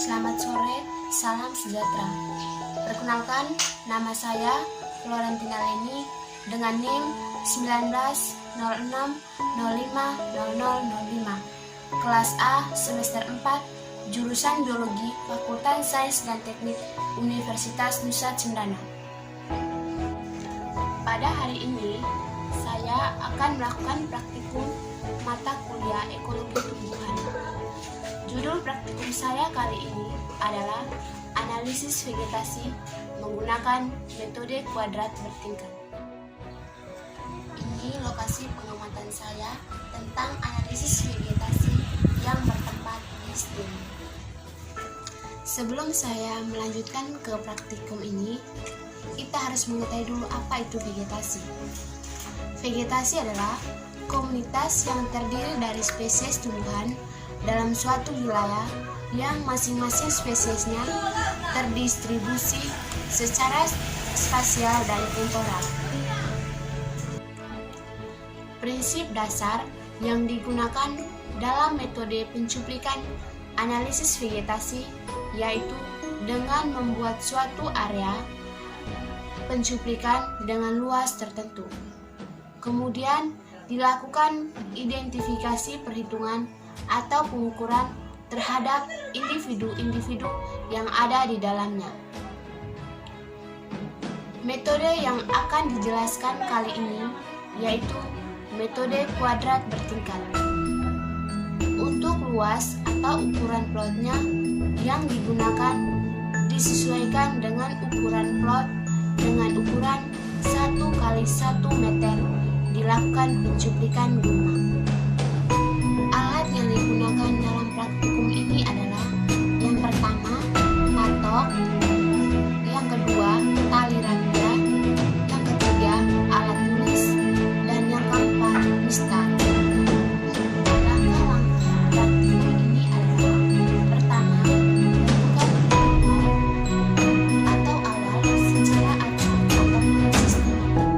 Selamat sore, salam sejahtera. Perkenalkan, nama saya Florentina Leni dengan NIM 1906050005, kelas A semester 4, jurusan Biologi, Fakultas Sains dan Teknik Universitas Nusa Cendana. Pada hari ini, saya akan melakukan praktikum mata kuliah Ekologi Tumbuhan. Judul praktikum saya kali ini adalah Analisis Vegetasi menggunakan metode kuadrat bertingkat. Ini lokasi pengamatan saya tentang analisis vegetasi yang bertempat di STEM. Sebelum saya melanjutkan ke praktikum ini, kita harus mengetahui dulu apa itu vegetasi. Vegetasi adalah komunitas yang terdiri dari spesies tumbuhan dalam suatu wilayah yang masing-masing spesiesnya terdistribusi secara spasial dan temporal. Prinsip dasar yang digunakan dalam metode pencuplikan analisis vegetasi yaitu dengan membuat suatu area pencuplikan dengan luas tertentu. Kemudian dilakukan identifikasi perhitungan atau pengukuran terhadap individu-individu yang ada di dalamnya. Metode yang akan dijelaskan kali ini yaitu metode kuadrat bertingkat. Untuk luas atau ukuran plotnya yang digunakan disesuaikan dengan ukuran plot dengan ukuran 1 kali 1 meter dilakukan pencuplikan gulma. Alat yang digunakan dalam praktikum ini adalah yang pertama, patok, yang kedua, tali rafia, yang ketiga, alat tulis, dan yang keempat, mistar. Langkah-langkah praktikum ini adalah pertama, melakukan atau awal secara acak atau sistematik.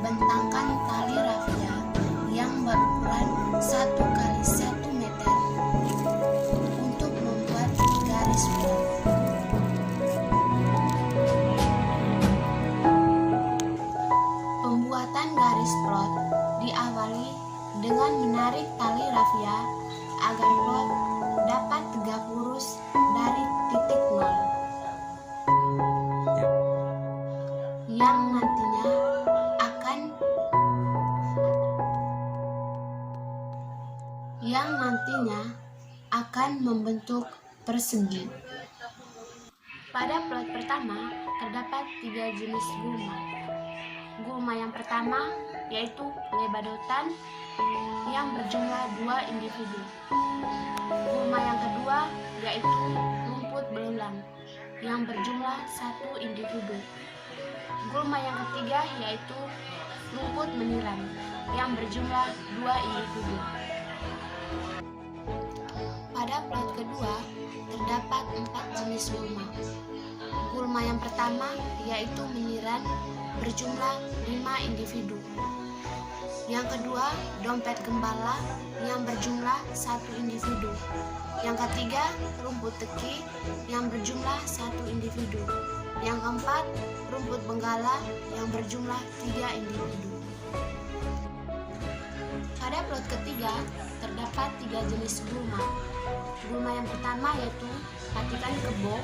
Bentangkan tali rafia yang berukuran 1 kali 1 meter untuk membuat garis plot. Pembuatan garis plot diawali dengan menarik tali rafia agar plot dapat tegak lurus dari titik nol yang nantinya akan membentuk persegi. Pada plot pertama terdapat 3 jenis gulma. Gulma yang pertama yaitu lebadotan yang berjumlah 2 individu. Gulma yang kedua yaitu rumput belulang yang berjumlah 1 individu. Gulma yang ketiga yaitu rumput meniran yang berjumlah 2 individu. Pada plot kedua terdapat 4 jenis gulma. Gulma yang pertama yaitu meniran berjumlah 5 individu. Yang kedua, dompet gembala yang berjumlah 1 individu. Yang ketiga, rumput teki yang berjumlah 1 individu. Yang keempat, rumput benggala yang berjumlah 3 individu. Pada plot ketiga terdapat 3 jenis gulma. Gulma yang pertama yaitu patikan kebo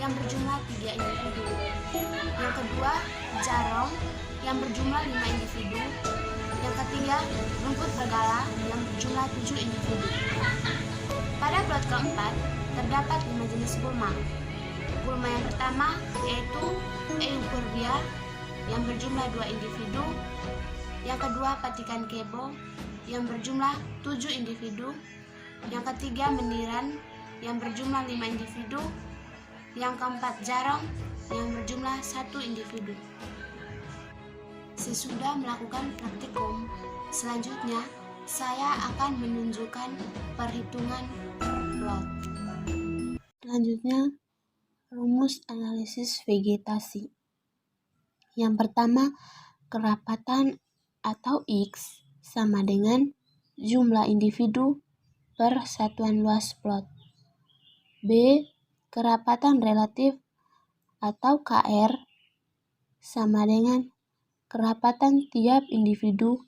yang berjumlah 3 individu. Yang kedua, jarong yang berjumlah 5 individu. Yang ketiga, rumput bergala yang berjumlah 7 individu. Pada plot keempat terdapat 5 jenis gulma. Gulma yang pertama yaitu Euphorbia yang berjumlah 2 individu. Yang kedua, patikan kebo yang berjumlah 7 individu. Yang ketiga, meniran yang berjumlah 5 individu. Yang keempat, jarong yang berjumlah 1 individu. Sesudah melakukan praktikum, selanjutnya saya akan menunjukkan perhitungan plot. Selanjutnya, rumus analisis vegetasi. Yang pertama, kerapatan atau X sama dengan jumlah individu per satuan luas plot. B. Kerapatan relatif atau KR sama dengan kerapatan tiap individu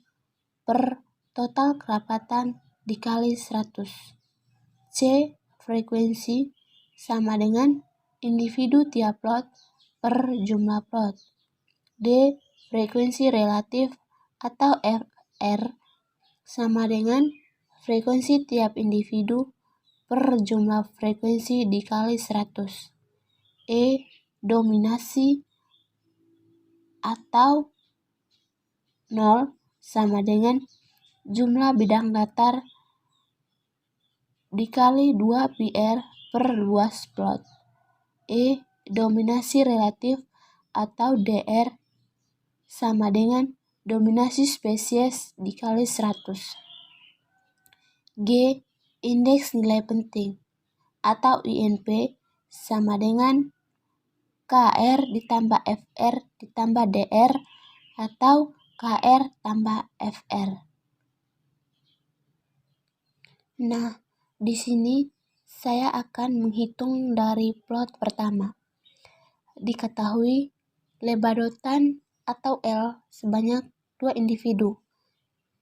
per total kerapatan dikali 100. C. Frekuensi sama dengan individu tiap plot per jumlah plot. D. Frekuensi relatif atau FR sama dengan frekuensi tiap individu per jumlah frekuensi dikali 100. E. Dominasi atau 0 sama dengan jumlah bidang datar dikali 2 PR per luas plot. E. Dominasi relatif atau DR sama dengan dominasi spesies dikali 100. G. Indeks nilai penting atau INP sama dengan KR ditambah FR ditambah DR atau KR tambah FR. Nah, di sini saya akan menghitung dari plot pertama. Diketahui lebadotan atau L sebanyak 2 individu.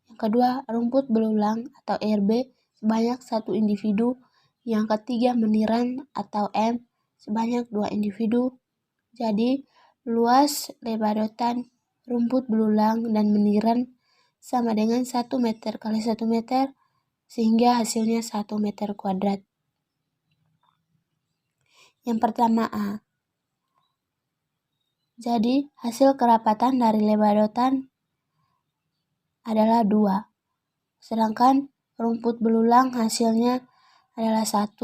Yang kedua, rumput berulang atau RB sebanyak 1 individu. Yang ketiga, meniran atau M sebanyak 2 individu. Jadi, luas lebadotan, rumput berulang, dan meniran sama dengan 1 meter kali 1 meter, sehingga hasilnya 1 meter kuadrat. Yang pertama A. Jadi, hasil kerapatan dari lebadotan adalah 2. Sedangkan rumput berulang hasilnya adalah 1.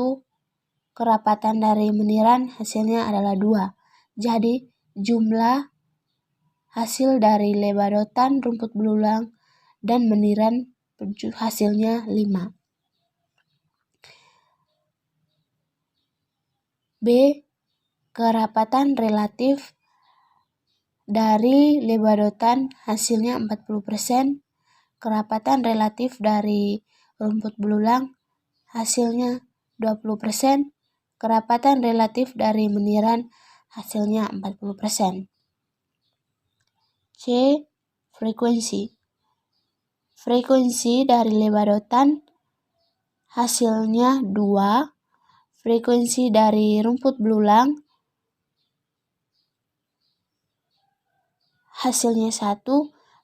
Kerapatan dari meniran hasilnya adalah 2. Jadi, jumlah hasil dari lebadotan, rumput berulang, dan meniran hasilnya 5. B. Kerapatan relatif dari lebadotan hasilnya 40%. Kerapatan relatif dari rumput berulang hasilnya 20%. Kerapatan relatif dari meniran hasilnya 40%. C. Frekuensi. Frekuensi dari lebadotan hasilnya 2. Frekuensi dari rumput berulang hasilnya 1.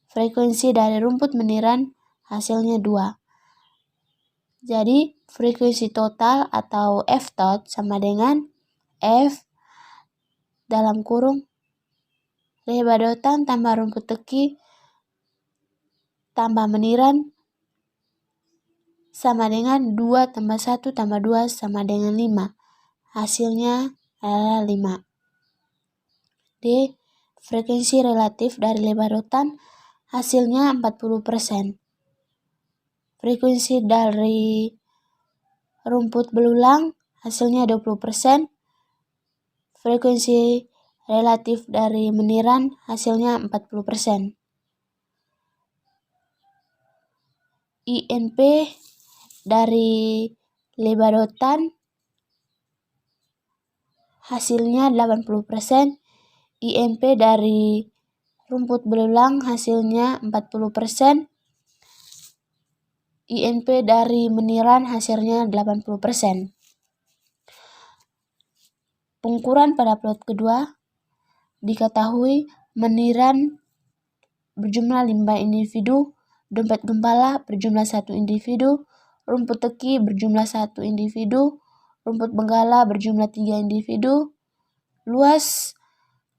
Frekuensi dari rumput meniran hasilnya 2. Jadi, frekuensi total atau F tot sama dengan F dalam kurung lebadotan tambah rumput teki tambah meniran sama dengan 2 tambah 1 tambah 2 sama dengan 5. Hasilnya adalah 5. D. Frekuensi relatif dari lebadotan hasilnya 40%. Frekuensi dari rumput berulang hasilnya 20%. Frekuensi relatif dari meniran hasilnya 40%. INP dari lebadotan hasilnya 80%. INP dari rumput berulang hasilnya 40%. INP dari meniran hasilnya 80%. Pengukuran pada plot kedua, diketahui meniran berjumlah 5 individu, dompet gembala berjumlah 1 individu, rumput teki berjumlah 1 individu, rumput benggala berjumlah 3 individu, luas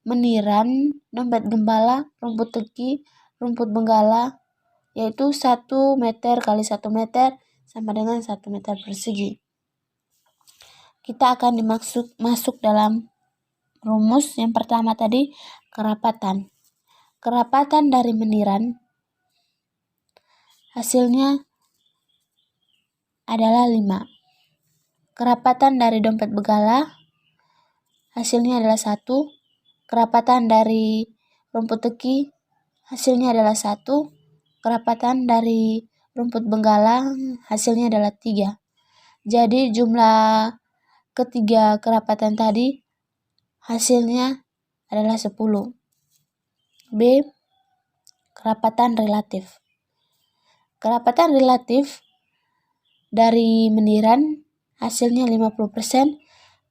meniran, dompet gembala, rumput teki, rumput benggala, yaitu 1 meter kali 1 meter sama dengan 1 meter persegi. Kita akan masuk dalam rumus yang pertama tadi, kerapatan. Kerapatan dari meniran hasilnya adalah 5. Kerapatan dari dompet benggala hasilnya adalah 1. Kerapatan dari rumput teki hasilnya adalah 1. kerapatan dari rumput benggala hasilnya adalah 3. Jadi jumlah ketiga kerapatan tadi hasilnya adalah 10. B. Kerapatan relatif. Kerapatan relatif dari meniran hasilnya 50%.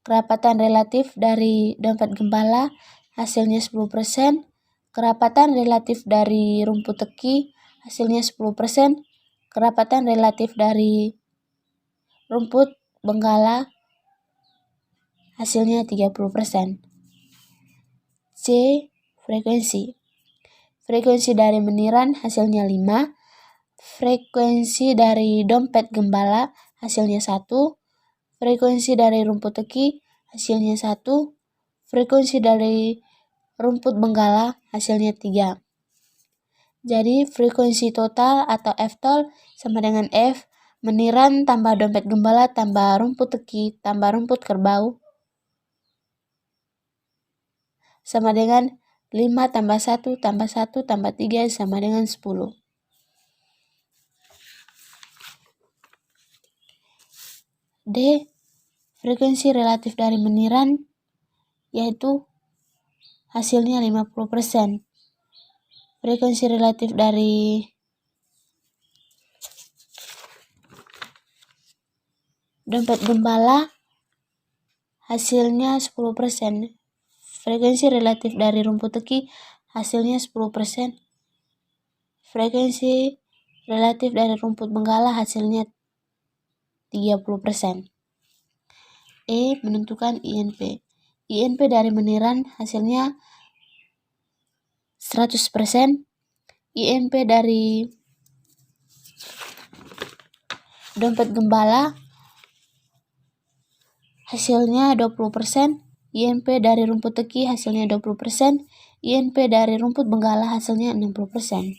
Kerapatan relatif dari dompet gembala hasilnya 10%. Kerapatan relatif dari rumput teki hasilnya 10%. Kerapatan relatif dari rumput benggala hasilnya 30%. C. Frekuensi. Frekuensi dari meniran hasilnya 5. Frekuensi dari dompet gembala hasilnya 1. Frekuensi dari rumput teki hasilnya 1. Frekuensi dari rumput benggala hasilnya 3. Jadi frekuensi total atau F-tol sama dengan F meniran tambah dompet gembala tambah rumput teki tambah rumput kerbau sama dengan 5 tambah 1 tambah 1 tambah 3 sama dengan 10. D. Frekuensi relatif dari meniran yaitu hasilnya 50%. Frekuensi relatif dari dompet gembala hasilnya 10%. Frekuensi relatif dari rumput teki hasilnya 10%. Frekuensi relatif dari rumput benggala hasilnya 30%. E. Menentukan INP. INP dari meniran hasilnya 100%. INP dari dompet gembala hasilnya 20%. INP dari rumput teki hasilnya 20%. INP dari rumput benggala hasilnya 60%.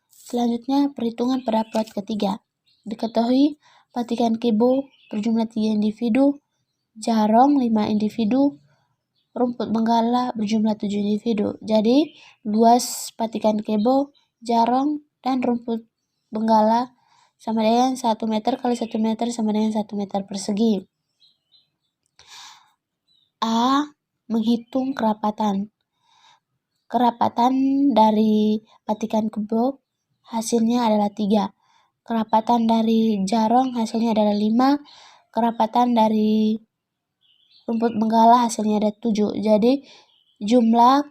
Selanjutnya perhitungan pada plot ketiga. Diketahui patikan kebo berjumlah 3 individu, jarong 5 individu, rumput benggala berjumlah 7 individu. Jadi luas patikan kebo, jarong, dan rumput benggala sama dengan 1 meter kali 1 meter sama dengan 1 meter persegi. A. Menghitung kerapatan. Kerapatan dari patikan kebo hasilnya adalah 3. Kerapatan dari jarong hasilnya adalah 5. Kerapatan dari rumput benggala hasilnya ada 7. Jadi jumlah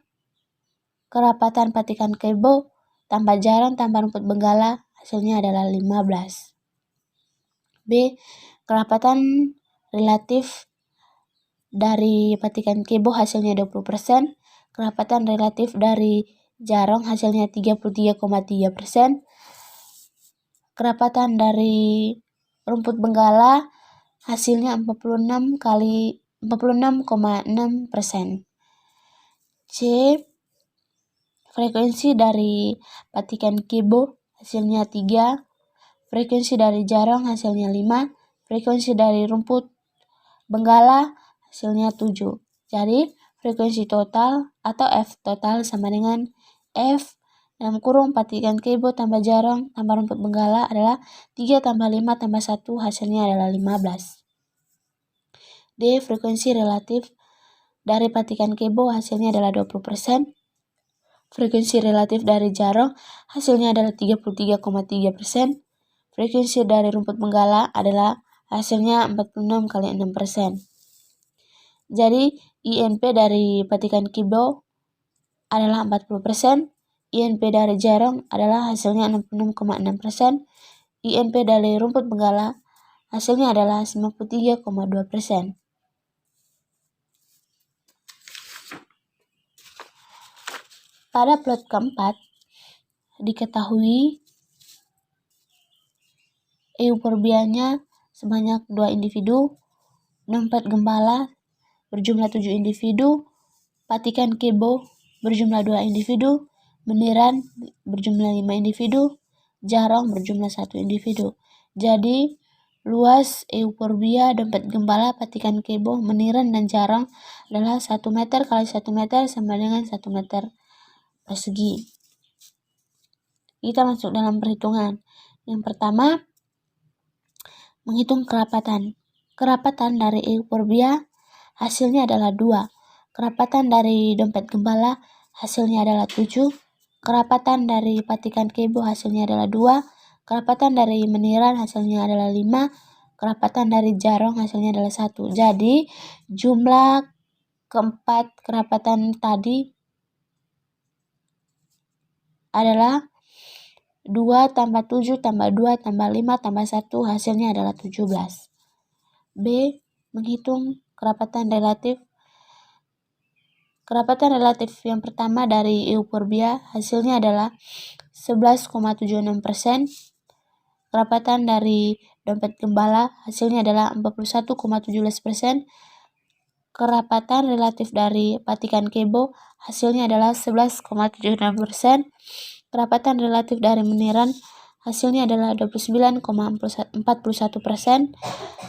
kerapatan patikan kebo tambah jarong tambah rumput benggala hasilnya adalah 15. B. Kerapatan relatif dari patikan kebo hasilnya 20%. Kerapatan relatif dari jarong hasilnya 33,3%. Kerapatan dari rumput benggala hasilnya 46,6%. C. Frekuensi dari patikan kebo hasilnya 3. Frekuensi dari jarong hasilnya 5. Frekuensi dari rumput benggala hasilnya 7. Jadi frekuensi total atau F total sama dengan F dalam kurung patikan kebo tambah jarong tambah rumput benggala adalah 3 tambah 5 tambah 1 hasilnya adalah 15. D. Frekuensi relatif dari patikan kebo hasilnya adalah 20%. Frekuensi relatif dari jarong hasilnya adalah 33,3%. Frekuensi dari rumput benggala adalah hasilnya 46 kali 6%. Jadi INP dari patikan kebo adalah 40%. INP dari jarong adalah hasilnya 66,6%. INP dari rumput benggala hasilnya adalah 93,2%. Pada plot keempat, diketahui euforbianya sebanyak 2 individu, dompet gembala berjumlah 7 individu, patikan kebo berjumlah 2 individu, meniran berjumlah 5 individu, jarong berjumlah 1 individu. Jadi luas euforbia dompet gembala, patikan kebo, meniran, dan jarong adalah 1 meter kali 1 meter sama dengan 1 meter persegi. kita masuk dalam perhitungan. Yang pertama, menghitung kerapatan. Kerapatan dari euforbia hasilnya adalah 2. Kerapatan dari dompet gembala hasilnya adalah 7. Kerapatan dari patikan kebo hasilnya adalah 2. Kerapatan dari meniran hasilnya adalah 5. Kerapatan dari jarong hasilnya adalah 1. Jadi jumlah keempat kerapatan tadi adalah 2 tambah 7 tambah 2 tambah 5 tambah 1 hasilnya adalah 17. B. Menghitung kerapatan relatif. Kerapatan relatif yang pertama dari euforbia hasilnya adalah 11,76%. Kerapatan dari dompet gembala hasilnya adalah 41,17%. Kerapatan relatif dari patikan kebo hasilnya adalah 11,76%. Kerapatan relatif dari meniran hasilnya adalah 29,41%.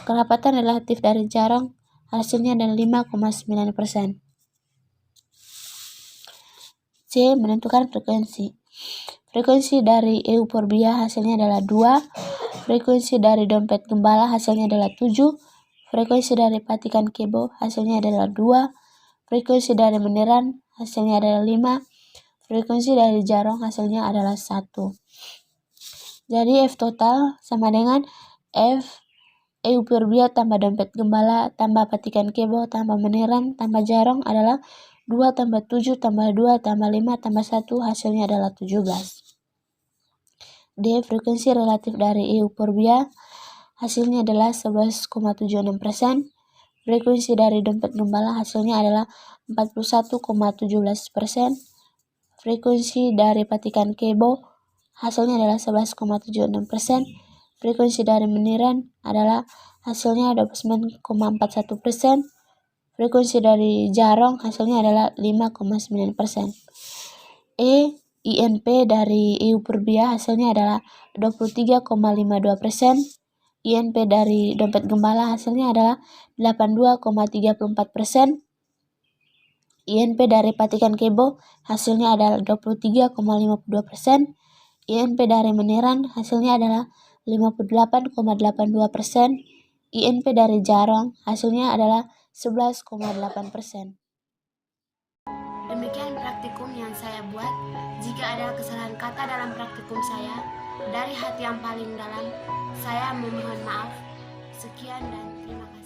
Kerapatan relatif dari jarong hasilnya adalah 5,9%. C. Menentukan frekuensi. Frekuensi dari euforbia hasilnya adalah 2. Frekuensi dari dompet gembala hasilnya adalah 7. Frekuensi dari patikan kebo hasilnya adalah 2. Frekuensi dari meniran hasilnya adalah 5. Frekuensi dari jarong hasilnya adalah 1. Jadi F total sama dengan F euforbia tambah dompet gembala tambah patikan kebo tambah meniran tambah jarong adalah 2 tambah 7 tambah 2 tambah 5 tambah 1 hasilnya adalah 17. D. Frekuensi relatif dari euforbia hasilnya adalah 11,76%. Frekuensi dari dompet gembala hasilnya adalah 41,17%. Frekuensi dari patikan kebo hasilnya adalah 11,76%. Frekuensi dari meniran adalah hasilnya 29,41%. Frekuensi dari jarong hasilnya adalah 5,9%. E. INP dari euforbia hasilnya adalah 23,52%. INP dari dompet gembala hasilnya adalah 82,34%. INP dari patikan kebo hasilnya adalah 23,52%. INP dari meniran hasilnya adalah 58,82%. INP dari jarong hasilnya adalah 11,8%. Demikian praktikum yang saya buat. Jika ada kesalahan kata dalam praktikum saya, dari hati yang paling dalam, saya memohon maaf. Sekian dan terima kasih.